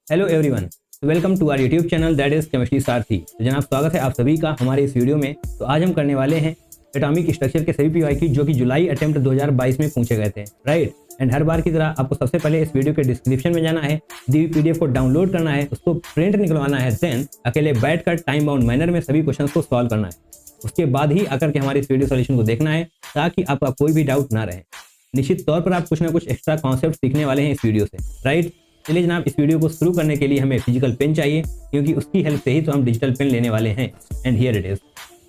Hello everyone, welcome to our YouTube channel that is chemistry Sarathi. तो जनाब स्वागत है आप सभी का हमारे इस वीडियो में। तो आज हम करने वाले हैं एटॉमिक स्ट्रक्चर के सभी पीवाईक्यू जो कि जुलाई अटेम्प्ट 2022 में पूछे गए थे, राइट। एंड हर बार की तरह आपको सबसे पहले इस वीडियो के डिस्क्रिप्शन में जाना है, दी हुई पीडीएफ को डाउनलोड करना है, उसको प्रिंट निकलवाना है, देन अकेले बैठकर टाइम बाउंड मैनर में सभी क्वेश्चन को सॉल्व करना है। उसके बाद ही आकर के हमारे इस वीडियो सोल्यूशन को देखना है ताकि आपका कोई भी डाउट ना रहे। निश्चित तौर पर आप कुछ ना कुछ एक्स्ट्रा कॉन्सेप्ट सीखने वाले हैं इस वीडियो से, राइट। चलिए जनाब, इस वीडियो को शुरू करने के लिए हमें फिजिकल पेन चाहिए क्योंकि उसकी हेल्प से ही तो हम डिजिटल पेन लेने वाले हैं। And here it is.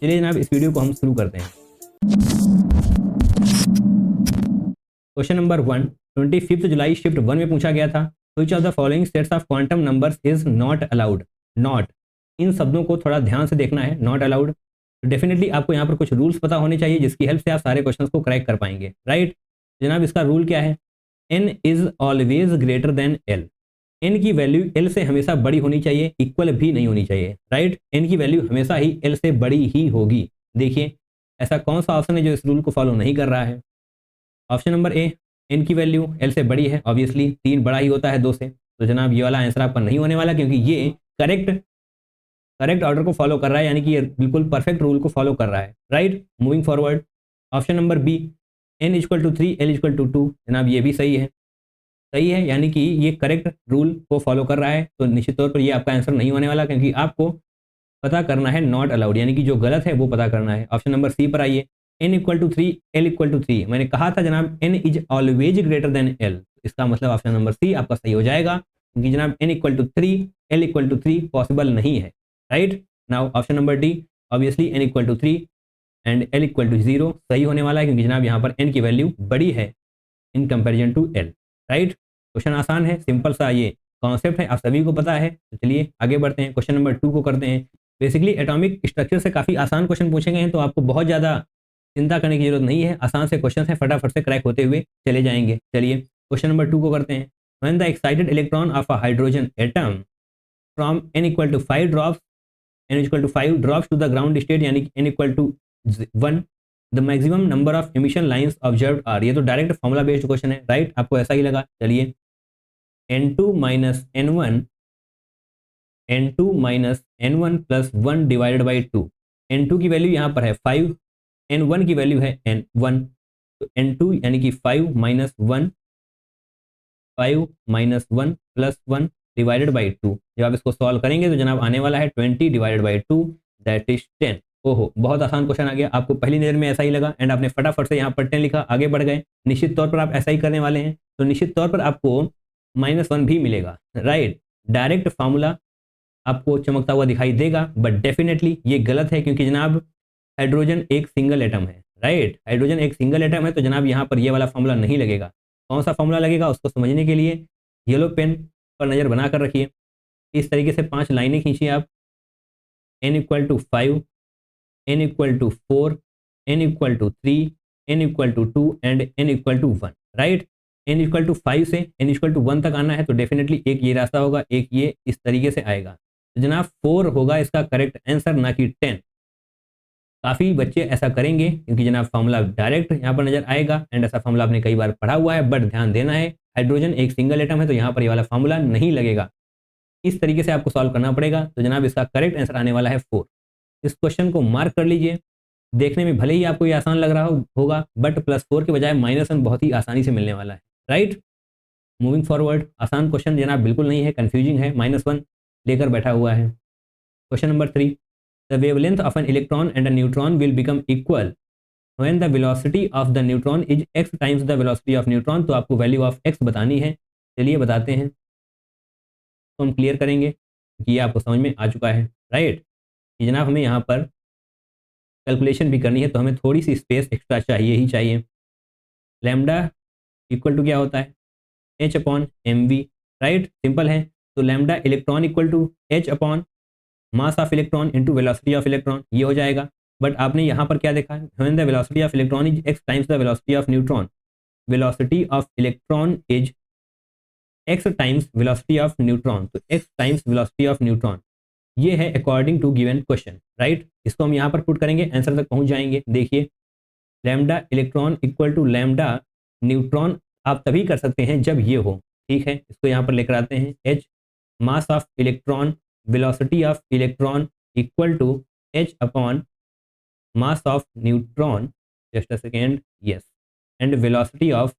चलिए जनाब, इस वीडियो को हम शुरू करते हैं। क्वेश्चन नंबर 1 25 जुलाई शिफ्ट 1 में पूछा गया था। Which of the following sets of quantum numbers is not allowed. Not, इन शब्दों को थोड़ा ध्यान से देखना है। नॉट अलाउड, डेफिनेटली आपको यहाँ पर कुछ रूल्स पता होने चाहिए जिसकी हेल्प से आप सारे क्वेश्चंस को क्रैक कर पाएंगे, राइट। जनाब, इसका रूल क्या है? n is always greater than l। n की वैल्यू l से हमेशा बड़ी होनी चाहिए, इक्वल भी नहीं होनी चाहिए, राइट। n की वैल्यू हमेशा ही l से बड़ी ही होगी। देखिए, ऐसा कौन सा ऑप्शन है जो इस रूल को फॉलो नहीं कर रहा है? ऑप्शन नंबर ए, n की वैल्यू l से बड़ी है। ऑब्वियसली 3 बड़ा ही होता है 2 से। तो जनाब ये वाला आंसर आपका नहीं होने वाला क्योंकि ये करेक्ट ऑर्डर को फॉलो कर रहा है, यानी कि ये बिल्कुल परफेक्ट रूल को फॉलो कर रहा है, right. Moving forward, option number B, n equal to 3 l equal to 2। जनाब ये भी सही है, यानी कि ये करेक्ट रूल को फॉलो कर रहा है। तो निश्चित तौर पर ये आपका आंसर नहीं होने वाला क्योंकि आपको पता करना है नॉट अलाउड, यानी कि जो गलत है वो पता करना है। ऑप्शन नंबर सी पर आइए, n equal to 3 l equal to 3। मैंने कहा था जनाब n is always greater than l, इसका मतलब ऑप्शन नंबर सी आपका सही हो जाएगा क्योंकि जनाब n equal to 3 l equal to 3 possible नहीं है, right. Now option number D, obviously n equal to 3 and l equal to 0 सही होने वाला है क्योंकि जनाब यहाँ पर n की वैल्यू बड़ी है in comparison to l, right. Question आसान है, सिंपल सा ये कॉन्सेप्ट है, आप सभी को पता है। तो चलिए आगे बढ़ते हैं, क्वेश्चन नंबर 2 को करते हैं। बेसिकली एटॉमिक स्ट्रक्चर से काफ़ी आसान क्वेश्चन पूछे गए हैं, तो आपको बहुत ज़्यादा चिंता करने की जरूरत नहीं है। आसान से क्वेश्चन है, फटाफट से क्रैक होते हुए चले जाएंगे। चलिए क्वेश्चन नंबर 2 को करते हैं। When the excited electron of a hydrogen atom from n equal to 5 drops n equal to 5 drops to the ground state, यानी कि n equal to 1, the maximum number of emission lines observed are. ये तो direct formula based question है, right. आपको ऐसा ही लगा। चलिए n2 minus n1 plus 1 divided by 2। n2 की वैल्यू यहाँ पर है 5, n1 की वैल्यू है n1। तो n2 यानी कि 5 माइनस 1 प्लस 1 डिवाइडेड बाई 2। जब आप इसको सॉल्व करेंगे तो जनाब आने वाला है 20 डिवाइडेड बाई 2 दैट इज 10। ओहो, बहुत आसान क्वेश्चन आ गया। आपको पहली नज़र में ऐसा ही लगा एंड आपने फटाफट से यहाँ पर 10 लिखा, आगे बढ़ गए। निश्चित तौर पर आप ऐसा ही करने वाले हैं, तो निश्चित तौर पर आपको -1 भी मिलेगा, राइट। डायरेक्ट फार्मूला आपको चमकता हुआ दिखाई देगा, बट डेफिनेटली ये गलत है क्योंकि जनाब हाइड्रोजन एक सिंगल एटम है, राइट। हाइड्रोजन एक सिंगल एटम है, तो जनाब यहाँ पर ये वाला फार्मूला नहीं लगेगा। कौन सा फार्मूला लगेगा उसको समझने के लिए येलो पेन पर नज़र बना कर रखिए। इस तरीके से 5 लाइनें खींचिए आप। n equal to 5, n equal to 4, n equal to 3, n equal to 2 and n equal to 1, right. n equal to 5 से n इक्वल टू 1 तक आना है, तो डेफिनेटली एक ये रास्ता होगा, एक ये इस तरीके से आएगा। तो जनाब 4 होगा इसका करेक्ट आंसर, ना कि 10। काफ़ी बच्चे ऐसा करेंगे क्योंकि जनाब फार्मूला डायरेक्ट यहाँ पर नजर आएगा एंड ऐसा फार्मूला आपने कई बार पढ़ा हुआ है, बट ध्यान देना है हाइड्रोजन एक सिंगल एटम है, तो यहाँ पर ये वाला फार्मूला नहीं लगेगा। इस तरीके से आपको सॉल्व करना पड़ेगा। तो जनाब इसका करेक्ट आंसर आने वाला है 4। इस क्वेश्चन को मार्क कर लीजिए। देखने में भले ही आपको ये आसान लग रहा होगा, बट +4 के बजाय -1 बहुत ही आसानी से मिलने वाला है, राइट। मूविंग फॉरवर्ड, आसान क्वेश्चन जनाब बिल्कुल नहीं है, कंफ्यूजिंग है, -1 लेकर बैठा हुआ है। Question number 3, the wavelength of an electron and a neutron will become equal when the velocity of the neutron is x times the velocity of neutron. तो आपको वैल्यू ऑफ x बतानी है। चलिए बताते हैं, तो हम क्लियर करेंगे कि ये आपको समझ में आ चुका है, राइट। कि जनाब हमें यहाँ पर कैलकुलेशन भी करनी है, तो हमें थोड़ी सी स्पेस एक्स्ट्रा चाहिए ही चाहिए। लैम्डा इक्वल टू क्या होता है? h upon m v, right. Simple है। तो lambda electron equal to h upon mass of electron into velocity of electron, ये हो जाएगा। बट आपने यहाँ पर क्या देखा है? When the velocity of electron is x times the velocity of neutron, velocity of electron is x times velocity of neutron. तो x times velocity of neutron, ये है according to given question, right. इसको हम यहाँ पर put करेंगे, answer तक पहुँच जाएंगे। देखिए, lambda electron equal to lambda neutron आप तभी कर सकते हैं जब ये हो, ठीक है। इसको यहाँ पर लेकर आते हैं, h mass of electron, velocity of electron equal to h upon mass of neutron, just a second, yes, and velocity of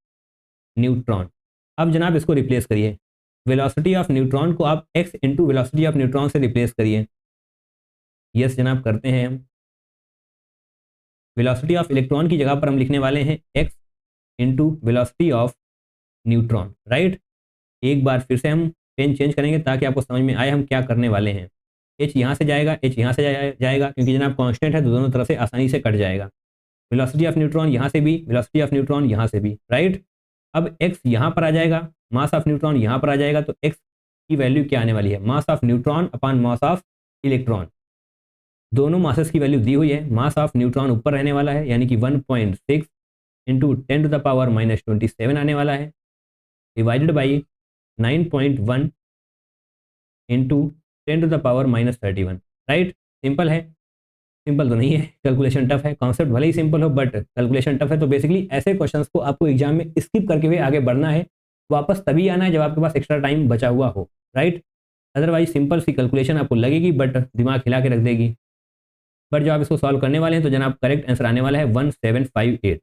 neutron. अब जनाब इसको रिप्लेस करिए, वेलोसिटी ऑफ न्यूट्रॉन को आप x into velocity of neutron से replace करिए। Yes जनाब करते हैं हम। वेलोसिटी ऑफ इलेक्ट्रॉन की जगह पर हम लिखने वाले हैं x into velocity of neutron, right. एक बार फिर से हम पेन चेंज करेंगे ताकि आपको समझ में आए हम क्या करने वाले हैं। h यहाँ से जाएगा, h यहाँ से जाएगा, क्योंकि जनाब कांस्टेंट है तो दोनों तरफ से आसानी से कट जाएगा। वेलोसिटी ऑफ न्यूट्रॉन यहाँ से भी, वेलोसिटी ऑफ न्यूट्रॉन यहाँ से भी, राइट। अब x यहाँ पर आ जाएगा, मास ऑफ न्यूट्रॉन यहाँ पर आ जाएगा, तो x की वैल्यू क्या आने वाली है, मास of neutron upon mass of electron. दोनों मासेस की वैल्यू दी हुई है, मास ऑफ न्यूट्रॉन ऊपर रहने वाला है यानी कि 1.6 इंटू 10⁻⁻27 आने वाला है, divided by 9.1 into 10⁻⁻31, right. Simple है, सिंपल तो नहीं है, कैलकुलेशन टफ है, कॉन्सेप्ट भले ही सिंपल हो बट कैलकुलेशन टफ है। तो बेसिकली ऐसे क्वेश्चंस को आपको एग्जाम में स्किप करके हुए आगे बढ़ना है, वापस तभी आना है जब आपके पास एक्स्ट्रा टाइम बचा हुआ हो, राइट। अदरवाइज सिंपल सी कैलकुलेशन आपको लगेगी बट दिमाग हिला के रख देगी। बट जब आप इसको सॉल्व करने वाले हैं तो जनाब करेक्ट आंसर आने वाला है 1758।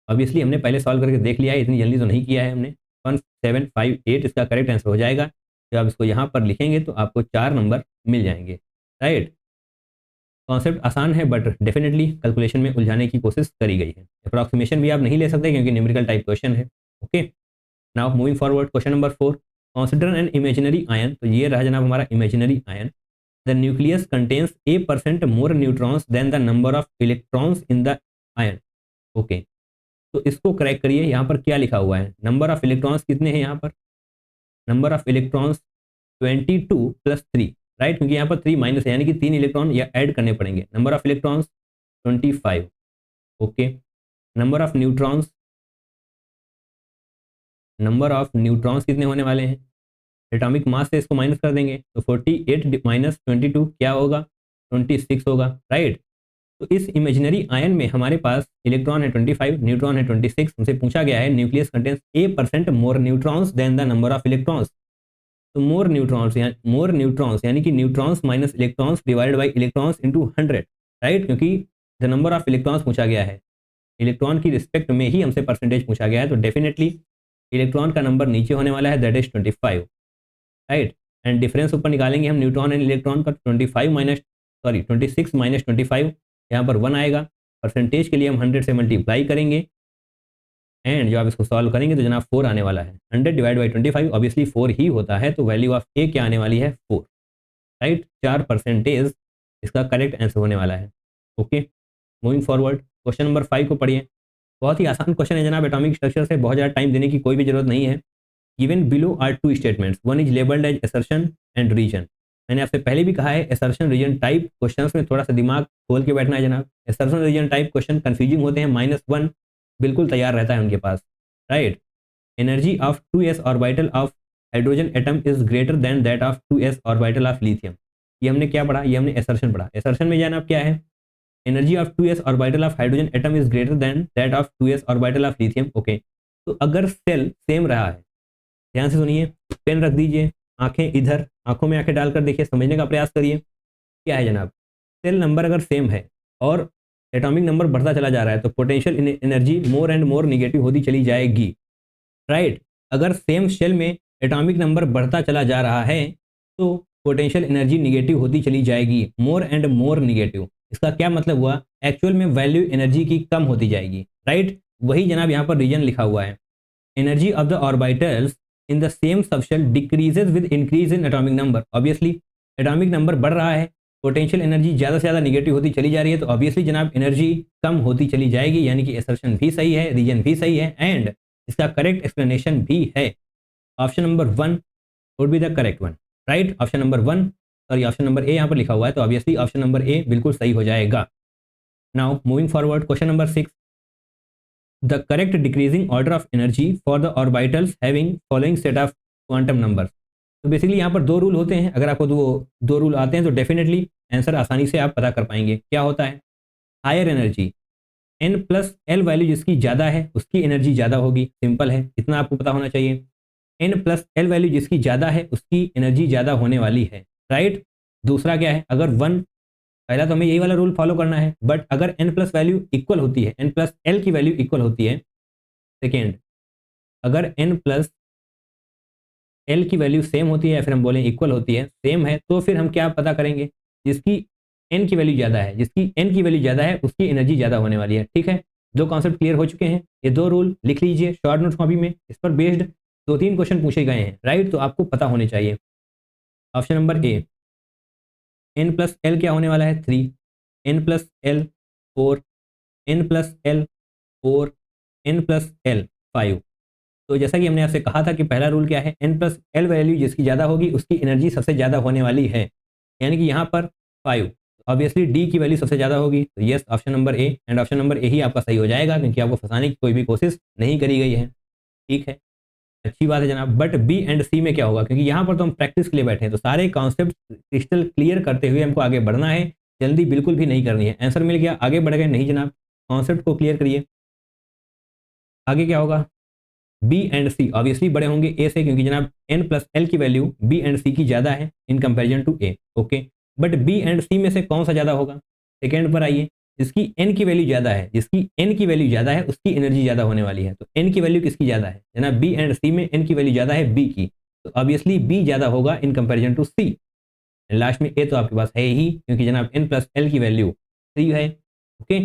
ऑब्वियसली हमने पहले सॉल्व करके देख लिया है, इतनी जल्दी तो नहीं किया है हमने। 1758 इसका करेक्ट आंसर हो जाएगा। जब आप इसको यहाँ पर लिखेंगे तो आपको 4 नंबर मिल जाएंगे, राइट। कॉन्सेप्ट आसान है बट डेफिनेटली कैलकुलेशन में उलझाने की कोशिश करी गई है। अप्रॉक्सीमेशन भी आप नहीं ले सकते क्योंकि न्यूमेरिकल टाइप क्वेश्चन है। Okay, now moving forward, question number 4, consider an imaginary ion. तो ये रहा जनाब हमारा imaginary ion. The nucleus contains a% more neutrons than the number of electrons in the ion. Okay, तो इसको करेक्ट करिए। यहाँ पर क्या लिखा हुआ है, नंबर ऑफ इलेक्ट्रॉन्स कितने हैं यहाँ पर, number of electrons 22 plus 3, right, क्योंकि यहाँ पर 3 माइनस है यानी कि 3 इलेक्ट्रॉन या ऐड करने पड़ेंगे। Number of electrons 25, okay. Number of neutrons, number of neutrons कितने होने वाले हैं, एटॉमिक मास से इसको माइनस कर देंगे तो 48 माइनस 22 क्या होगा, 26 होगा, राइट। तो इस इमेजिनरी आयन में हमारे पास इलेक्ट्रॉन है 25, न्यूट्रॉन है 26। हमसे पूछा गया है nucleus contains a% more neutrons than the number of electrons. तो मोर न्यूट्रॉन्स यानी कि neutrons minus electrons divided by electrons into 100, right, क्योंकि द नंबर ऑफ इलेक्ट्रॉन्स पूछा गया है, इलेक्ट्रॉन की रिस्पेक्ट में ही हमसे परसेंटेज पूछा गया है। तो डेफिनेटली इलेक्ट्रॉन का नंबर नीचे होने वाला है, that is 25, right. And difference ऊपर निकालेंगे हम न्यूट्रॉन एंड इलेक्ट्रॉन का, 26 माइनस 25, यहाँ पर 1 आएगा। परसेंटेज के लिए हम 100 से मल्टीप्लाई करेंगे एंड जब आप इसको सॉल्व करेंगे तो जनाब 4 आने वाला है। 100 डिवाइड बाई 25 ऑब्वियसली 4 ही होता है, तो वैल्यू ऑफ ए क्या आने वाली है, 4, राइट। 4% इसका करेक्ट आंसर होने वाला है। Okay, moving forward, question number 5 को पढ़िए। बहुत ही आसान क्वेश्चन है जनाब, एटॉमिक स्ट्रक्चर से बहुत ज़्यादा टाइम देने की कोई भी जरूरत नहीं है। Given below are 2 statements, one is labelled as assertion and reason. मैंने आपसे पहले भी कहा है असर्शन रीजन टाइप क्वेश्चंस में थोड़ा सा दिमाग खोल के बैठना है जनाब। Assertion reason type question confusing होते हैं, -1 बिल्कुल तैयार रहता है उनके पास, right. Energy of 2s orbital of hydrogen atom is greater than that of 2s orbital of lithium. ये हमने क्या पढ़ा, ये हमने असर्शन पढ़ा। असर्शन में जनाब क्या है, energy of 2s orbital of hydrogen atom is greater than that of 2s orbital of lithium. Okay, तो अगर सेल सेम रहा है, ध्यान से सुनिए, पेन रख दीजिए, आंखें इधर, आंखों में आंखें डालकर देखिए, समझने का प्रयास करिए। क्या है जनाब, सेल नंबर अगर सेम है और एटॉमिक नंबर बढ़ता चला जा रहा है तो potential energy more and more negative होती चली जाएगी, राइट। अगर सेम शेल में एटॉमिक नंबर बढ़ता चला जा रहा है तो पोटेंशियल एनर्जी निगेटिव होती चली जाएगी, मोर एंड मोर निगेटिव। इसका क्या मतलब हुआ, एक्चुअल में वैल्यू एनर्जी की कम होती जाएगी, राइट। वही जनाब यहाँ पर रीजन लिखा हुआ है, energy of the orbitals in the same subshell decreases with increase in atomic number. Obviously atomic number बढ़ रहा है, पोटेंशियल एनर्जी ज़्यादा से ज़्यादा निगेटिव होती चली जा रही है, तो ऑब्वियसली जनाब एनर्जी कम होती चली जाएगी, यानी कि असर्शन भी सही है, रीजन भी सही है एंड इसका करेक्ट एक्सप्लेनेशन भी है। Option number 1 would be the correct one, right. Option number 1 sorry option number ए यहाँ पर लिखा हुआ है, तो ऑब्वियसली ऑप्शन नंबर ए बिल्कुल सही हो जाएगा। Now moving forward, question number 6, the correct decreasing order of energy for the orbitals having following set of quantum numbers. तो बेसिकली यहाँ पर 2 रूल होते हैं, अगर आपको दो रूल आते हैं तो डेफिनेटली आंसर आसानी से आप पता कर पाएंगे। क्या होता है, हायर एनर्जी n+l वैल्यू जिसकी ज़्यादा है उसकी एनर्जी ज़्यादा होगी, सिंपल है, इतना आपको पता होना चाहिए। n प्लस एल वैल्यू जिसकी ज़्यादा है उसकी एनर्जी ज़्यादा होने वाली है, राइट। दूसरा क्या है, अगर वन, पहला तो हमें यही वाला रूल फॉलो करना है, बट अगर n प्लस वैल्यू इक्वल होती है, n प्लस एल की वैल्यू इक्वल होती है, सेकेंड, अगर n प्लस एल की वैल्यू सेम होती है या फिर हम बोलें इक्वल होती है, सेम है, तो फिर हम क्या पता करेंगे, जिसकी एन की वैल्यू ज़्यादा है, जिसकी एन की वैल्यू ज़्यादा है उसकी एनर्जी ज़्यादा होने वाली है, ठीक है। दो कॉन्सेप्ट क्लियर हो चुके हैं, ये दो रूल लिख लीजिए शॉर्ट नोट कॉपी में, इस पर बेस्ड 2-3 क्वेश्चन पूछे गए हैं, राइट, तो आपको पता होने चाहिए। Option number A, n plus l क्या होने वाला है 3, n plus l 4, n plus l 4, n plus l 5। तो जैसा कि हमने आपसे कहा था कि पहला रूल क्या है, एन प्लस एल वैल्यू जिसकी ज़्यादा होगी उसकी एनर्जी सबसे ज़्यादा होने वाली है, यानी कि यहाँ पर 5, ऑब्वियसली डी की वैल्यू सबसे ज़्यादा होगी, तो yes option number A, and option number A ही आपका सही हो जाएगा, क्योंकि आपको फंसाने की कोई भी कोशिश नहीं करी गई है, ठीक है, अच्छी बात है जनाब। बट बी एंड सी में क्या होगा, क्योंकि यहाँ पर तो हम प्रैक्टिस के लिए बैठे हैं, तो सारे कॉन्सेप्ट क्रिस्टल क्लियर करते हुए हमको आगे बढ़ना है, जल्दी बिल्कुल भी नहीं करनी है। आंसर मिल गया, आगे बढ़ गए, नहीं जनाब, कॉन्सेप्ट को क्लियर करिए। आगे क्या होगा, बी एंड सी ऑब्वियसली बड़े होंगे ए से, क्योंकि जनाब एन प्लस एल की वैल्यू बी एंड सी की ज़्यादा है in comparison to A, okay. But B and C में से कौन सा ज़्यादा होगा, सेकेंड पर आइए, जिसकी एन की वैल्यू ज़्यादा है, जिसकी एन की वैल्यू ज़्यादा है उसकी एनर्जी ज़्यादा होने वाली है, तो एन की वैल्यू किसकी ज़्यादा है जनाब, बी एंड सी में एन की वैल्यू ज़्यादा है बी की, तो ऑब्वियसली बी ज़्यादा होगा in comparison to C. Last में ए तो आपके पास है ही, क्योंकि जनाब एन प्लस एल की वैल्यू 3 है, ओके।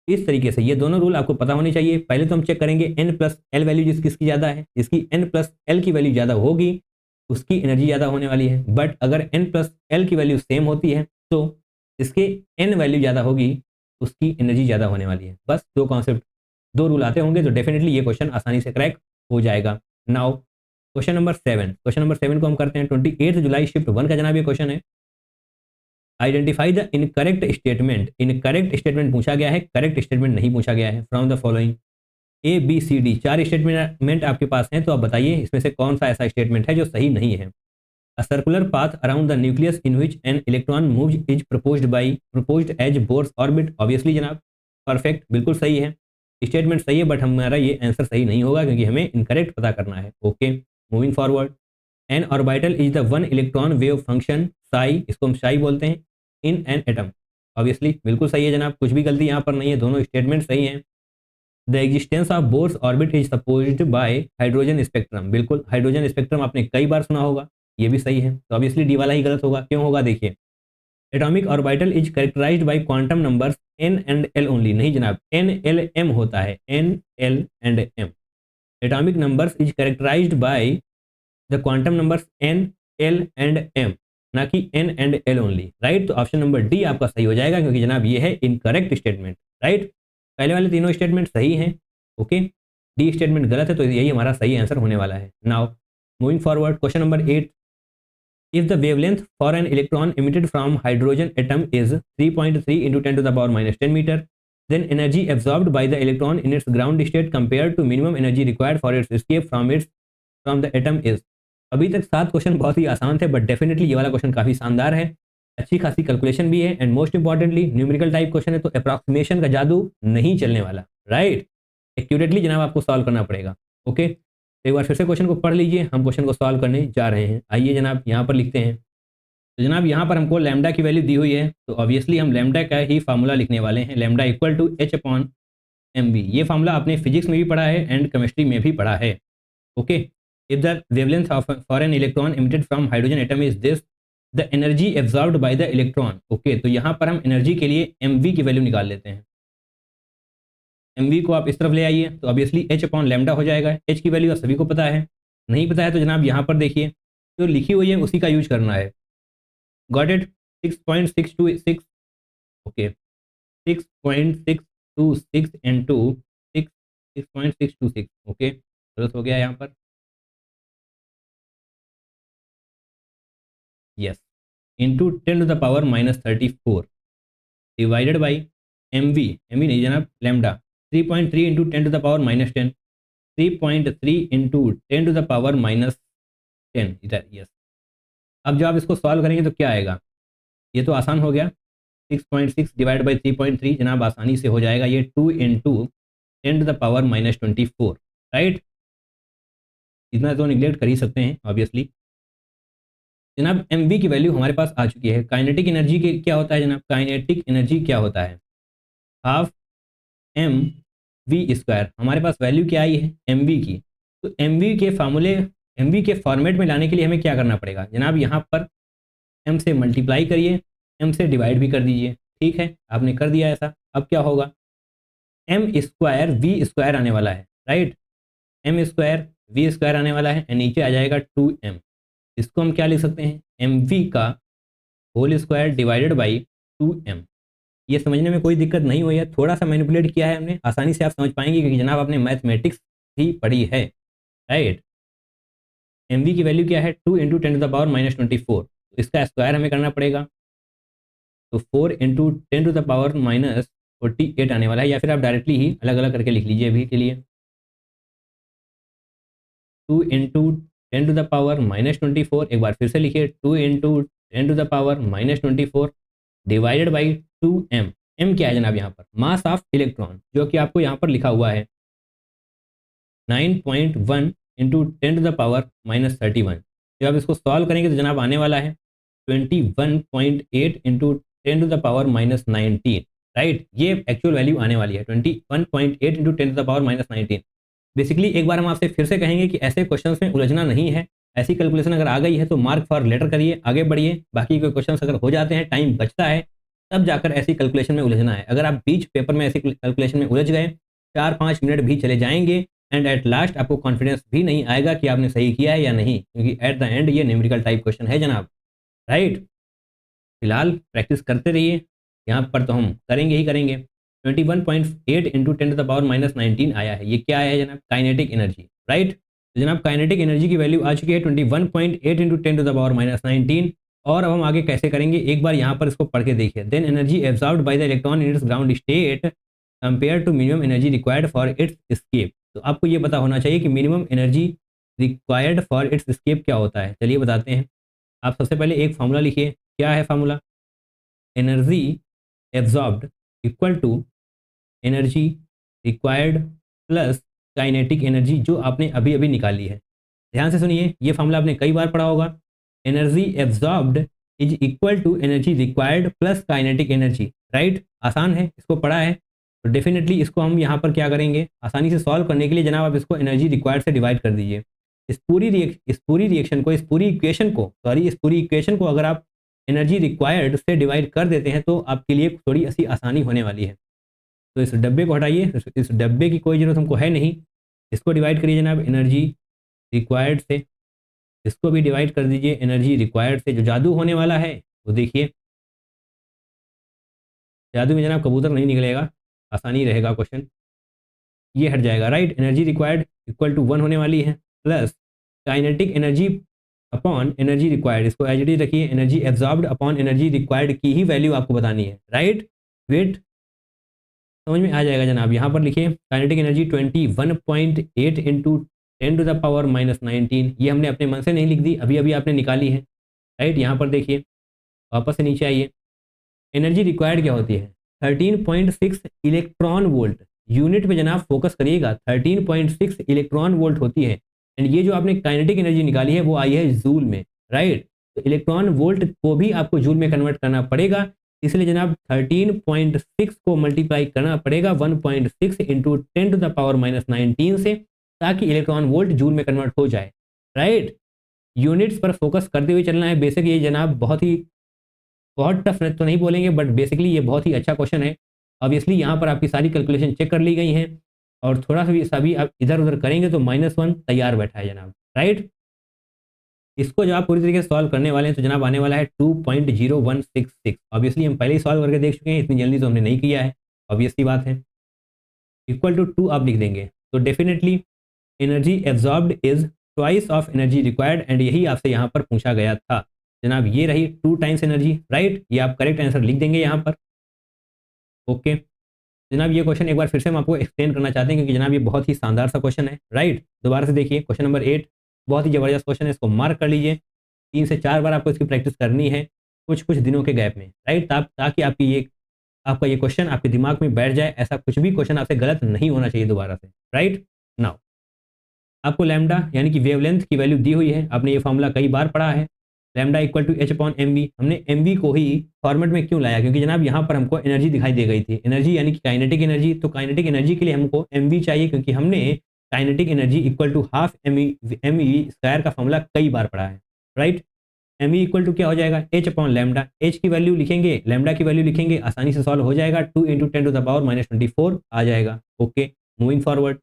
इस तरीके से ये दोनों रूल आपको पता होने चाहिए। पहले तो हम चेक करेंगे एन प्लस एल वैल्यू किसकी ज़्यादा है, जिसकी एन प्लस एल की वैल्यू ज़्यादा होगी उसकी एनर्जी ज़्यादा होने वाली है, बट अगर एन प्लस एल की वैल्यू सेम होती है तो इसके एन वैल्यू ज़्यादा होगी उसकी एनर्जी ज़्यादा होने वाली है। बस दो कॉन्सेप्ट, दो रूल आते होंगे तो डेफिनेटली ये क्वेश्चन आसानी से क्रैक हो जाएगा। Now question number 7, question number 7 को हम करते हैं 28 जुलाई शिफ्ट 1 का जनाब ये क्वेश्चन है। Identify the incorrect statement, incorrect statement पूछा गया है, करेक्ट स्टेटमेंट नहीं पूछा गया है। From the following A B C D, 4 statement आपके पास हैं, तो आप बताइए इसमें से कौन सा ऐसा स्टेटमेंट है जो सही नहीं है। A circular path around the nucleus in which an electron moves is proposed as Bohr's orbit, obviously जनाब परफेक्ट, बिल्कुल सही है, स्टेटमेंट सही है, बट हमारा ये आंसर सही नहीं होगा क्योंकि हमें इनकरेक्ट पता करना है, okay. Moving forward, N orbital is the one electron wave function psi, इसको हम साई बोलते हैं, इन एन एटम, ऑब्वियसली बिल्कुल सही है जनाब, कुछ भी गलती यहाँ पर नहीं है, दोनों स्टेटमेंट सही हैं। The existence of bourse orbit is supposed bye hydrogen spectrum, बिल्कुल हाइड्रोजन स्पेक्ट्रम आपने कई बार सुना होगा, ये भी सही है, तो ऑब्वियसली डी वाला ही गलत होगा, क्यों होगा देखिए। Atomic orbital is characterised by quantum numbers n and l only, नहीं जनाब एन एल एम होता है, n l and m. Atomic numbers is characterised by the quantum numbers n l and m, ना कि n and l only, right. तो option number D आपका सही हो जाएगा, क्योंकि जनाब ये है इनकरेक्ट स्टेटमेंट, राइट। पहले वाले तीनों स्टेटमेंट सही हैं, ओके, डी स्टेटमेंट गलत है, तो यही हमारा सही आंसर होने वाला है। Now moving forward, question number 8, if the wavelength for an electron emitted from hydrogen atom is 3.3 into 10 to the power minus 10 meter, then energy absorbed by the electron in its ground state compared to minimum energy required for its escape from the atom is। अभी तक 7 question बहुत ही आसान थे, but definitely ये वाला question काफी शानदार है, अच्छी खासी कैलकुलेशन भी है, and most importantly numerical type question है, तो अप्रॉक्सीमेशन का जादू नहीं चलने वाला, राइट, एक्यूरेटली जनाब आपको सॉल्व करना पड़ेगा, ओके। एक बार फिर से क्वेश्चन को पढ़ लीजिए, हम क्वेश्चन को सॉल्व करने जा रहे हैं। आइए जनाब यहाँ पर लिखते हैं, तो जनाब यहाँ पर हमको लैम्डा की वैल्यू दी हुई है, तो ऑब्वियसली हम लैम्डा का ही फार्मूला लिखने वाले हैं, lambda equal to h upon m v. ये फार्मूला आपने फिजिक्स में भी पढ़ा है एंड केमिस्ट्री में भी पढ़ा है, okay. If the wavelength of for an electron emitted from hydrogen atom is this, the energy absorbed by the electron, okay. तो यहाँ पर हम एनर्जी के लिए एम वी की वैल्यू निकाल लेते हैं, एम वी को आप इस तरफ ले आइए, तो ऑब्वियसली एच अपॉन लैम्डा हो जाएगा, एच की वैल्यू सभी को पता है, नहीं पता है तो जनाब यहाँ पर देखिए जो लिखी हुई है उसी का यूज करना है। Got it, 6.626, okay, 6.626 into 6.626, okay, गलत हो गया यहाँ पर, yes, into 10 to the power minus 34 divided by m v नहीं जनाब lambda, 3.3 into 10 to the power minus 10, 3.3 into 10 to the power minus 10 इधर, यस। अब जब आप इसको सॉल्व करेंगे तो क्या आएगा, ये तो आसान हो गया, 6.6 डिवाइड बाई 3.3 जनाब आसानी से हो जाएगा ये 2 into 10 to the power minus 24, right. इतना तो निगलेक्ट कर ही सकते हैं ऑब्वियसली। जनाब mv की वैल्यू हमारे पास आ चुकी है। काइनेटिक एनर्जी के क्या होता है जनाब, काइनेटिक एनर्जी क्या होता है, हाफ एम वी स्क्वायर। हमारे पास वैल्यू क्या आई है mv की, तो mv के फार्मूले, mv के फॉर्मेट में लाने के लिए हमें क्या करना पड़ेगा जनाब, यहाँ पर m से मल्टीप्लाई करिए, m से डिवाइड भी कर दीजिए। ठीक है, आपने कर दिया ऐसा। अब क्या होगा, एम स्क्वायर वी स्क्वायर आने वाला है, right, m square v square आने वाला है, नीचे आ जाएगा 2m। इसको हम क्या लिख सकते हैं, एम वी का whole square divided by 2m। ये समझने में कोई दिक्कत नहीं हुई है, थोड़ा सा मैनिपुलेट किया है हमने, आसानी से आप समझ पाएंगे क्योंकि जनाब आपने मैथमेटिक्स भी पढ़ी है, राइट। एम वी की वैल्यू क्या है, 2 इंटू 10⁻24। इसका स्क्वायर हमें करना पड़ेगा, तो 4 इंटू 10⁻48 आने वाला है, या फिर आप डायरेक्टली ही अलग अलग करके लिख लीजिए अभी के लिए। 2 इंटू 10⁻24, एक बार फिर से लिखिए, 2 into 10⁻24 divided by 2m। m क्या है जनाब यहाँ पर, मास ऑफ इलेक्ट्रॉन, जो कि आपको यहाँ पर लिखा हुआ है 9.1 इंटू 10⁻31। जब आप इसको सॉल्व करेंगे तो जनाब आने वाला है 21.8 इंटू 10⁻19, राइट। ये एक्चुअल वैल्यू आने वाली है 21.8 इंटू 10⁻19। बेसिकली एक बार हम आपसे फिर से कहेंगे कि ऐसे क्वेश्चंस में उलझना नहीं है। ऐसी कैलकुलेशन अगर आ गई है तो मार्क फॉर लेटर करिए, आगे बढ़िए। बाकी के क्वेश्चंस अगर हो जाते हैं, टाइम बचता है, तब जाकर ऐसी कैलकुलेशन में उलझना है। अगर आप बीच पेपर में ऐसी कैलकुलेशन में उलझ गए, 4-5 मिनट भी चले जाएंगे एंड एट लास्ट आपको कॉन्फिडेंस भी नहीं आएगा कि आपने सही किया है या नहीं, क्योंकि एट द एंड ये न्यूमेरिकल टाइप क्वेश्चन है जनाब, राइट। फिलहाल प्रैक्टिस करते रहिए, यहाँ पर तो हम करेंगे ही करेंगे। 21.8 इंटू 10⁻19 आया है, ये क्या आया है जनाब, काइनेटिक एनर्जी, राइट। तो जनाब काइनेटिक एनर्जी की वैल्यू आ चुकी है 21.8 इंटू 10⁻19। और अब हम आगे कैसे करेंगे, एक बार यहाँ पर इसको पढ़ के देखिए। Then energy absorbed by the electron in its ground state compare to minimum energy required for its escape. तो आपको ये पता होना चाहिए कि minimum energy required for its escape क्या होता है। चलिए बताते हैं। आप सबसे पहले एक फार्मूला लिखिए, क्या है formula, energy absorbed equal to energy required plus kinetic energy, जो आपने अभी अभी निकाली है। ध्यान से सुनिए, ये फार्मूला आपने कई बार पढ़ा होगा। Energy absorbed is equal to energy required plus kinetic energy, right. आसान है, इसको पढ़ा है, तो डेफिनेटली इसको हम यहाँ पर क्या करेंगे, आसानी से सॉल्व करने के लिए जनाब आप इसको एनर्जी रिक्वायर्ड से डिवाइड कर दीजिए। इस पूरी इक्वेशन को अगर आप एनर्जी रिक्वायर्ड से डिवाइड कर देते हैं तो आपके लिए थोड़ी ऐसी आसानी होने वाली है। तो इस डब्बे को हटाइए, इस डब्बे की कोई ज़रूरत हमको है नहीं। इसको डिवाइड करिए जनाब एनर्जी रिक्वायर्ड से, इसको भी डिवाइड कर दीजिए एनर्जी रिक्वायर्ड से। जो जादू होने वाला है वो देखिए, जादू में जनाब कबूतर नहीं निकलेगा, आसानी रहेगा क्वेश्चन, ये हट जाएगा, right. Energy required equal to 1 होने वाली है, plus kinetic energy upon energy required, इसको एज इट इज रखिए, energy absorbed upon energy required की ही वैल्यू आपको बतानी है, राइट। वेट, समझ में आ जाएगा जनाब। यहाँ पर लिखिए काइनेटिक एनर्जी 21.8 इंटू 10⁻19, ये हमने अपने मन से नहीं लिख दी, अभी अभी आपने निकाली है, राइट। यहाँ पर देखिए, वापस से नीचे आइए, एनर्जी रिक्वायर्ड क्या होती है, 13.6 इलेक्ट्रॉन वोल्ट। यूनिट पे जनाब फोकस करिएगा, 13.6 इलेक्ट्रॉन वोल्ट होती है। एंड ये जो आपने काइनेटिक एनर्जी निकाली है वो आई है जूल में, राइट। तो इलेक्ट्रॉन वोल्ट को भी आपको जूल में कन्वर्ट करना पड़ेगा, इसलिए जनाब 13.6 को मल्टीप्लाई करना पड़ेगा 1.6 इंटू 10⁻19 से, ताकि इलेक्ट्रॉन वोल्ट जूल में कन्वर्ट हो जाए, राइट। यूनिट्स पर फोकस करते हुए चलना है। बेसिक ये जनाब बहुत टफ तो नहीं बोलेंगे, बट बेसिकली ये बहुत ही अच्छा क्वेश्चन है। ऑब्वियसली यहाँ पर आपकी सारी कैलकुलेशन चेक कर ली गई हैं, और थोड़ा सा भी आप इधर उधर करेंगे तो -1 तैयार बैठा है जनाब, राइट। इसको जब आप पूरी तरीके से सॉल्व करने वाले हैं तो जनाब आने वाला है 2.0166। ऑब्वियसली हम पहले ही सॉल्व करके देख चुके हैं, इतनी जल्दी तो हमने नहीं किया है, ऑब्वियसली बात है। इक्वल टू 2 आप लिख देंगे, तो definitely energy absorbed is twice of energy required, and यही आपसे यहाँ पर पूछा गया था जनाब। ये रही 2 टाइम्स एनर्जी, राइट। ये आप करेक्ट आंसर लिख देंगे यहाँ पर, ओके। जनाब ये क्वेश्चन एक बार फिर से हम आपको एक्सप्लेन करना चाहते हैं, क्योंकि जनाब ये बहुत ही शानदार सा क्वेश्चन है, राइट। दोबारा से देखिए, क्वेश्चन नंबर 8 बहुत ही जबरदस्त क्वेश्चन है, इसको मार्क कर लीजिए। 3 से 4 बार आपको इसकी प्रैक्टिस करनी है कुछ कुछ दिनों के गैप में, राइट, ताकि आपका ये क्वेश्चन आपके दिमाग में बैठ जाए। ऐसा कुछ भी क्वेश्चन आपसे गलत नहीं होना चाहिए दोबारा से, राइट। नाउ आपको लैम्डा यानी कि वेवलेंथ की वैल्यू दी हुई है, आपने ये फॉर्मूला कई बार पढ़ा है। Lambda equal to h upon m v, हमने एम वी को ही फॉर्मेट में क्यों लाया, क्योंकि जनाब यहाँ पर हमको एनर्जी दिखाई दे गई थी, एनर्जी यानी कि काइनेटिक एनर्जी। तो काइनेटिक एनर्जी के लिए हमको एम वी चाहिए, क्योंकि हमने kinetic energy equal to half m e square का फॉर्मूला कई बार पढ़ा है, right. M e equal to क्या हो जाएगा, एच अपॉन लैम्डा। एच की वैल्यू लिखेंगे, लैम्डा की वैल्यू लिखेंगे, आसानी से सॉल्व हो जाएगा। 2 इंटू 10 टू द पावर -24 आ जाएगा। Okay, moving forward.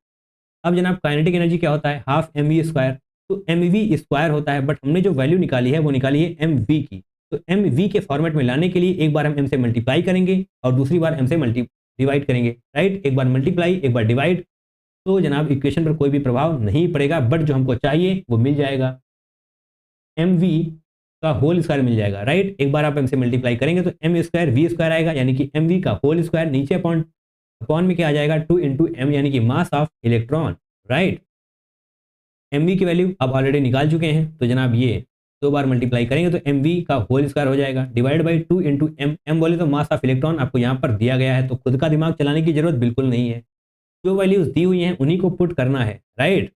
अब जनाब काइनेटिक एनर्जी क्या होता है, हाफ एम वी स्क्वायर। तो एम वी स्क्वायर होता है, बट हमने जो वैल्यू निकाली है वो निकाली है एम वी की। तो एम वी के फॉर्मेट में लाने के लिए एक बार हम एम से मल्टीप्लाई करेंगे और दूसरी बार एम से डिवाइड करेंगे, राइट। एक बार मल्टीप्लाई, एक बार डिवाइड, तो जनाब इक्वेशन पर कोई भी प्रभाव नहीं पड़ेगा, बट जो हमको चाहिए वो मिल जाएगा, एम वी का होल स्क्वायर मिल जाएगा, राइट। एक बार आप एम से मल्टीप्लाई करेंगे तो एम स्क्वायर वी स्क्वायर आएगा, यानी कि एम वी का होल स्क्वायर, नीचे अपॉन अपॉन में क्या आ जाएगा, 2 इंटू एम यानी कि mass of electron, right. M v की वैल्यू आप ऑलरेडी निकाल चुके हैं, तो जनाब ये दो बार मल्टीप्लाई करेंगे तो एम वी का होल स्क्वायर हो जाएगा, डिवाइड बाई 2 इंटू एम। एम बोले तो मास ऑफ इलेक्ट्रॉन आपको यहाँ पर दिया गया है, तो खुद का दिमाग चलाने की जरूरत बिल्कुल नहीं है, जो वैल्यूज दी हुई हैं उन्हीं को पुट करना है, राइट।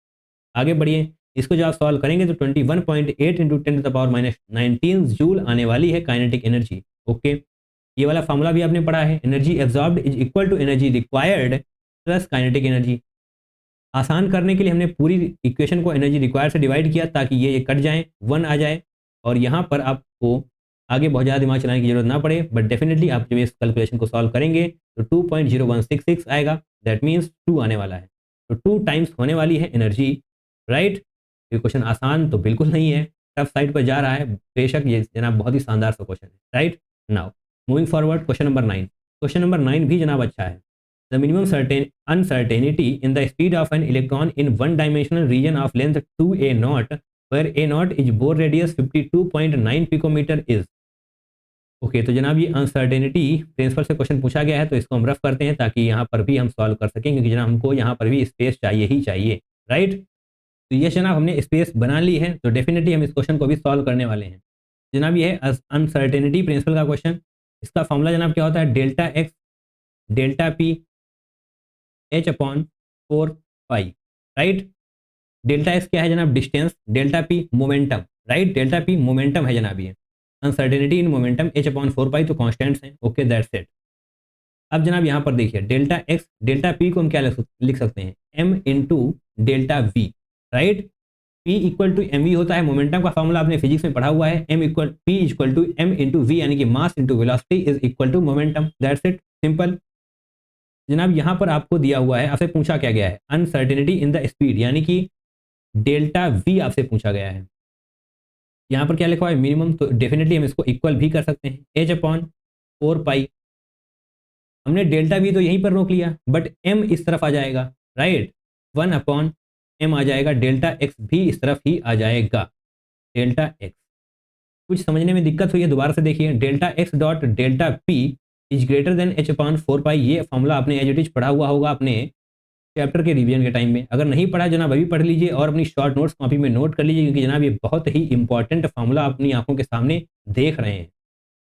आगे बढ़िए, इसको जब आप सॉल्व करेंगे तो 21.8 into 10 to the power -19 joule आने वाली है काइनेटिक एनर्जी। ओके, ये वाला फॉर्मूला भी आपने पढ़ा है, energy absorbed is equal to energy required plus kinetic energy. आसान करने के लिए हमने पूरी इक्वेशन को एनर्जी रिक्वायर्ड से डिवाइड किया ताकि ये कट जाए, 1 आ जाए, और यहाँ पर आपको आगे बहुत ज़्यादा दिमाग चलाने की जरूरत ना पड़े, बट डेफिनेटली आप जब इस कैलकुलेशन को सॉल्व करेंगे तो 2.0166 आएगा, दैट मीन्स 2 आने वाला है। तो 2 टाइम्स होने वाली है एनर्जी, राइट। ये क्वेश्चन आसान तो बिल्कुल नहीं है, टफ साइड पर जा रहा है, बेशक ये जनाब बहुत ही शानदार सा क्वेश्चन है, right. Now moving forward, question number 9। Question number 9 भी जनाब अच्छा है। The minimum uncertainty in the speed of an electron in one-dimensional region of length 2a naught, where a naught is Bohr radius 52.9 picometer is। Okay, तो जनाब ये uncertainty principle से question पूछा गया है, तो इसको हम रफ करते हैं ताकि यहाँ पर भी हम सॉल्व कर सकें, क्योंकि जनाब हमको यहाँ पर भी स्पेस चाहिए ही चाहिए, राइट। तो ये जनाब हमने स्पेस बना ली है, तो डेफिनेटली हम इस क्वेश्चन को भी सॉल्व करने वाले हैं। जनाब ये है अनसर्टेनिटी प्रिंसिपल का क्वेश्चन। इसका फॉर्मूला जनाब क्या होता है, delta x delta P H upon 4 पाई, राइट। डेल्टा एक्स क्या है जनाब, distance, delta P momentum, right. Delta P momentum है जनाब ये, uncertainty in momentum, H upon 4 पाई तो कॉन्स्टेंट्स हैं। Okay, that's it. अब जनाब यहाँ पर देखिए, डेल्टा एक्स डेल्टा पी को हम क्या लिख सकते हैं, m into delta v, right. P equal to m v होता है, मोमेंटम का फॉर्मूला आपने फिजिक्स में पढ़ा हुआ है, m equal p equal to m into v, यानी कि mass into velocity is equal to momentum, that's it, simple. जनाब यहाँ पर आपको दिया हुआ है, आपसे पूछा क्या गया है, अनसर्टेनिटी इन द स्पीड, यानी कि डेल्टा वी आपसे पूछा गया है। यहाँ पर क्या लिखा हुआ है, मिनिमम, तो डेफिनेटली हम इसको इक्वल भी कर सकते हैं, एच अपॉन 4 पाई। हमने डेल्टा वी तो यहीं पर रोक लिया, बट एम इस तरफ आ जाएगा, राइट। 1 अपॉन एम आ जाएगा, डेल्टा एक्स भी इस तरफ ही आ जाएगा, डेल्टा एक्स। कुछ समझने में दिक्कत हुई है, दोबारा से देखिए, delta x dot delta P is greater then H upon 4 पाई। ये फॉर्मूला आपने एज इट इज पढ़ा हुआ होगा अपने चैप्टर के रिवीजन के टाइम में, अगर नहीं पढ़ा जनाब अभी पढ़ लीजिए और अपनी शॉर्ट नोट्स कॉपी में नोट कर लीजिए, क्योंकि जनाब ये बहुत ही इंपॉर्टेंट फॉर्मूला अपनी आंखों के सामने देख रहे हैं।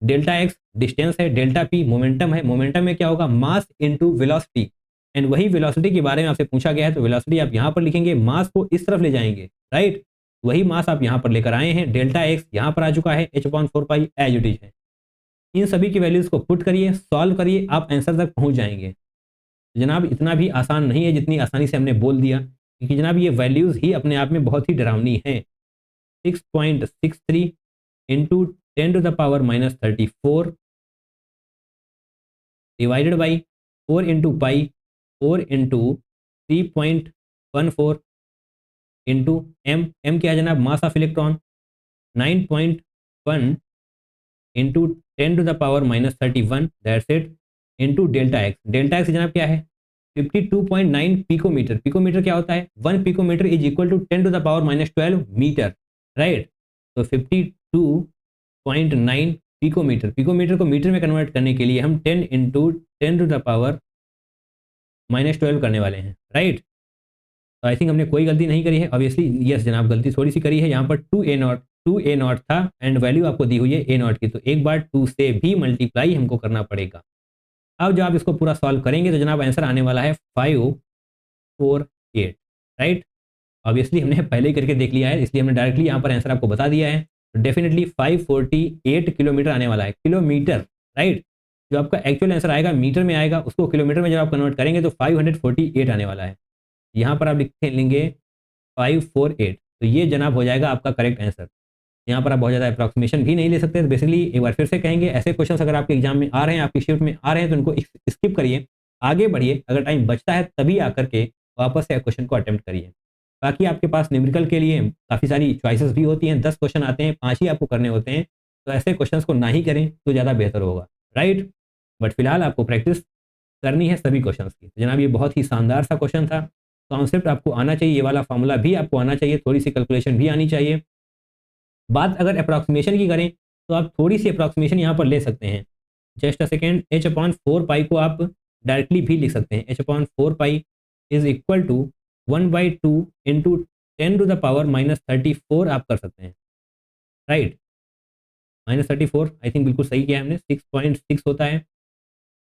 डेल्टा एक्स डिस्टेंस है, डेल्टा पी मोमेंटम है, मोमेंटम में क्या होगा, मास इंटू वेलोसिटी, एंड वही वेलोसिटी के बारे में आपसे पूछा गया है, तो वेलोसिटी आप यहाँ पर लिखेंगे, मास को इस तरफ ले जाएंगे, राइट। वही मास आप यहाँ पर लेकर आए हैं, डेल्टा एक्स यहाँ पर आ चुका है, h upon 4 pi as it is है। इन सभी की वैल्यूज को पुट करिए, सॉल्व करिए, आप आंसर तक पहुंच जाएंगे। जनाब इतना भी आसान नहीं है जितनी आसानी से हमने बोल दिया, क्योंकि जनाब ये वैल्यूज ही अपने आप में बहुत ही डरावनी है। 6.63 into 10 to the power -34 divided by 4 into pi, 4 into 3.14 into m, m क्या है जनाब, mass of electron, 9.1 into 10 to the power -31, that's it, into delta x. Delta x जनाब क्या है, 52.9 पिकोमीटर। पिकोमीटर क्या होता है, 1 picometre is equal to 10 to the power -12 metre, right. तो 52.9 पिकोमीटर, पिकोमीटर को मीटर में कन्वर्ट करने के लिए हम 10 इंटू 10 टू द पावर -12 करने वाले हैं, राइट। तो आई थिंक हमने कोई गलती नहीं करी है, ऑब्वियसली यस जनाब गलती थोड़ी सी करी है, यहाँ पर 2a0 था एंड वैल्यू आपको दी हुई है a0 की, तो एक बार 2 से भी मल्टीप्लाई हमको करना पड़ेगा। अब जब आप इसको पूरा सॉल्व करेंगे तो जनाब आंसर आने वाला है 548, राइट। ऑब्वियसली हमने पहले ही करके देख लिया है, इसलिए हमने डायरेक्टली यहाँ पर आंसर आपको बता दिया है। तो डेफिनेटली 548 किलोमीटर आने वाला है, किलोमीटर, राइट। जो आपका एक्चुअल आंसर आएगा मीटर में आएगा, उसको किलोमीटर में जब आप कन्वर्ट करेंगे तो 548 आने वाला है। यहाँ पर आप लिख लेंगे 548, तो ये जनाब हो जाएगा आपका करेक्ट आंसर। यहाँ पर आप बहुत ज़्यादा अप्रॉक्सीमेशन भी नहीं ले सकते। तो बेसिकली एक बार फिर से कहेंगे, ऐसे क्वेश्चन अगर आपके एग्जाम में आ रहे हैं, आपकी शिफ्ट में आ रहे हैं, तो उनको स्किप करिए, आगे बढ़िए। अगर टाइम बचता है तभी आकर के वापस से क्वेश्चन को अटेम्प्ट करिए। बाकी आपके पास न्यूमेरिकल के लिए काफ़ी सारी चॉइसेस भी होती हैं, 10 क्वेश्चन आते हैं, 5 ही आपको करने होते हैं। तो ऐसे क्वेश्चन को ना ही करें तो ज़्यादा बेहतर होगा, राइट। बट फिलहाल आपको प्रैक्टिस करनी है सभी क्वेश्चन की। तो जनाब ये बहुत ही शानदार सा क्वेश्चन था। कॉन्सेप्ट आपको आना चाहिए, ये वाला फॉर्मूला भी आपको आना चाहिए, थोड़ी सी कैलकुलेशन भी आनी चाहिए। बात अगर अप्रॉक्सीमेशन की करें तो आप थोड़ी सी अप्रॉक्सीमेशन यहाँ पर ले सकते हैं। जस्ट अ सेकेंड, h/4 को आप डायरेक्टली भी लिख सकते हैं। h/4 is equal to 1/2 into 10⁻⁻34 आप कर सकते हैं, राइट। -34 आई थिंक बिल्कुल सही किया है हमने, 6.6 होता है,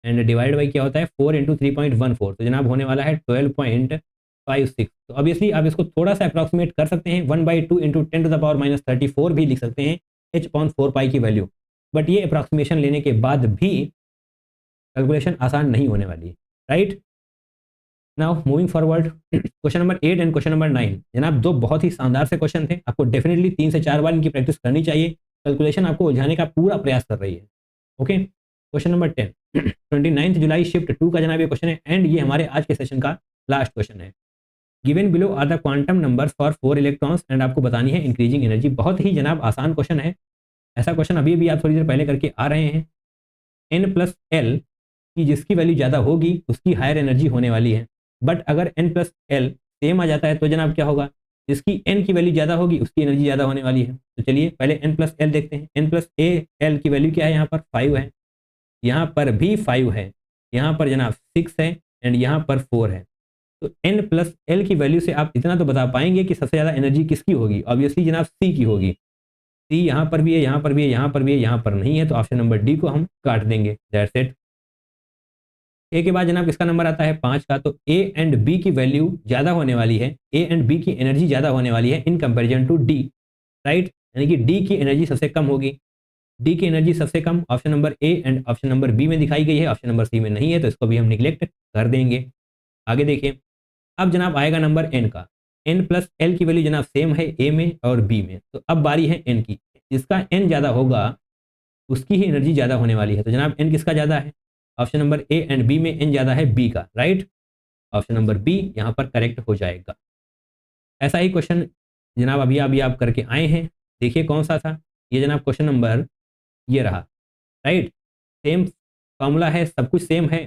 एंड डिवाइड बाई क्या होता है 4 इंटू 3.14, तो जनाब होने वाला है 12.56। तो ऑब्वियसली आप इसको थोड़ा सा अप्रॉक्सीमेट कर सकते हैं, 1/2 इंटू 10⁻⁻34 भी लिख सकते हैं h/4 की वैल्यू। बट ये अप्रॉक्सीमेशन लेने के बाद भी कैलकुलेशन आसान नहीं होने वाली, right. Now moving forward, question number 8 and question number 9 जनाब दो बहुत ही शानदार से क्वेश्चन थे। आपको डेफिनेटली 3 से 4 बार इनकी प्रैक्टिस करनी चाहिए। कैलकुलेशन आपको उलझाने का पूरा प्रयास कर रही है, ओके। क्वेश्चन नंबर 10, 29 जुलाई शिफ्ट 2 का जनाब ये क्वेश्चन है, एंड ये हमारे आज के सेशन का लास्ट क्वेश्चन है। Given below are the quantum numbers for 4 electrons, and आपको बतानी है इंक्रीजिंग एनर्जी। बहुत ही जनाब आसान क्वेश्चन है। ऐसा क्वेश्चन अभी भी आप थोड़ी देर पहले करके आ रहे हैं। n+l की जिसकी वैल्यू ज़्यादा होगी उसकी हायर एनर्जी होने वाली है। बट अगर n+l सेम आ जाता है तो जनाब क्या होगा, जिसकी n की वैल्यू ज़्यादा होगी उसकी एनर्जी ज़्यादा होने वाली है। तो चलिए पहले n+l देखते हैं। n+al की वैल्यू क्या है, यहाँ पर 5 है, यहाँ पर भी 5 है, यहाँ पर जनाब 6 है, एंड यहाँ पर 4 है। तो n+l की वैल्यू से आप इतना तो बता पाएंगे कि सबसे ज़्यादा एनर्जी किसकी होगी। ऑब्वियसली जनाब C की होगी। C यहाँ पर भी है, यहाँ पर भी है, यहाँ पर भी है, यहाँ पर नहीं है, तो ऑप्शन नंबर डी को हम काट देंगे। That's it. ए के बाद जनाब किसका नंबर आता है 5 का। तो ए एंड बी की वैल्यू ज़्यादा होने वाली है, ए एंड बी की एनर्जी ज़्यादा होने वाली है in comparison to D, right. यानी कि डी की एनर्जी सबसे कम होगी। डी की एनर्जी सबसे कम option number A and option number B में दिखाई गई है, ऑप्शन नंबर सी में नहीं है, तो इसको भी हम निगलेक्ट कर देंगे। आगे देखिए, अब जनाब आएगा नंबर एन का। n+l की वैल्यू जनाब सेम है ए में और बी में। तो अब बारी है एन की। जिसका n ज़्यादा होगा उसकी ही एनर्जी ज़्यादा होने वाली है। तो जनाब n किसका ज़्यादा है, option number A and B में n ज़्यादा है बी का, राइट। ऑप्शन नंबर बी यहाँ पर करेक्ट हो जाएगा। ऐसा ही क्वेश्चन जनाब अभी आप करके आए हैं, देखिए कौन सा था ये जनाब। क्वेश्चन नंबर ये रहा, राइट। सेम फॉर्मूला है, सब कुछ सेम है,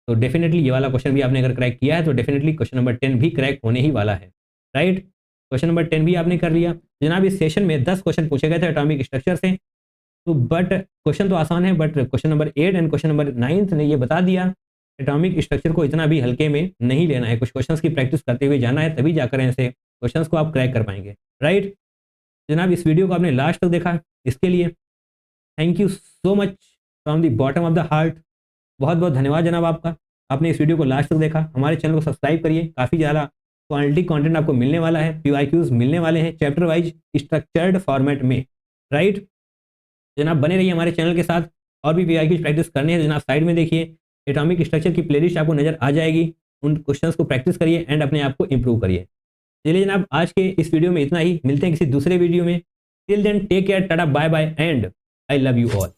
तो डेफिनेटली ये वाला क्वेश्चन भी आपने अगर क्रैक किया है तो डेफिनेटली क्वेश्चन नंबर 10 भी क्रैक होने ही वाला है, राइट। क्वेश्चन नंबर 10 भी आपने कर लिया। जनाब इस सेशन में 10 क्वेश्चन पूछे गए थे एटॉमिक स्ट्रक्चर से, तो बट क्वेश्चन तो आसान है, but question number 8 and question number 9 ने ये बता दिया एटॉमिक स्ट्रक्चर को इतना भी हल्के में नहीं लेना है, कुछ क्वेश्चंस की प्रैक्टिस करते हुए जाना है, तभी जाकर ऐसे क्वेश्चंस को आप क्रैक कर पाएंगे, राइट। जनाब इस वीडियो को आपने लास्ट तक देखा, इसके लिए thank you so much from the bottom of the heart. बहुत बहुत धन्यवाद जनाब आपका, आपने इस वीडियो को लास्ट तक देखा। हमारे चैनल को सब्सक्राइब करिए, काफ़ी ज़्यादा क्वालिटी कंटेंट आपको मिलने वाला है, PYQs मिलने वाले हैं चैप्टर वाइज स्ट्रक्चर्ड फॉर्मेट में, राइट। जनाब बने रहिए हमारे चैनल के साथ, और भी PYQs प्रैक्टिस करने हैं जनाब साइड में देखिए एटॉमिक स्ट्रक्चर की प्लेलिस्ट आपको नजर आ जाएगी, उन क्वेश्चंस को प्रैक्टिस करिए एंड अपने आप को इंप्रूव करिए। चलिए जनाब आज के इस वीडियो में इतना ही, मिलते हैं किसी दूसरे वीडियो में। Till then take care, tata bye bye and I love you all.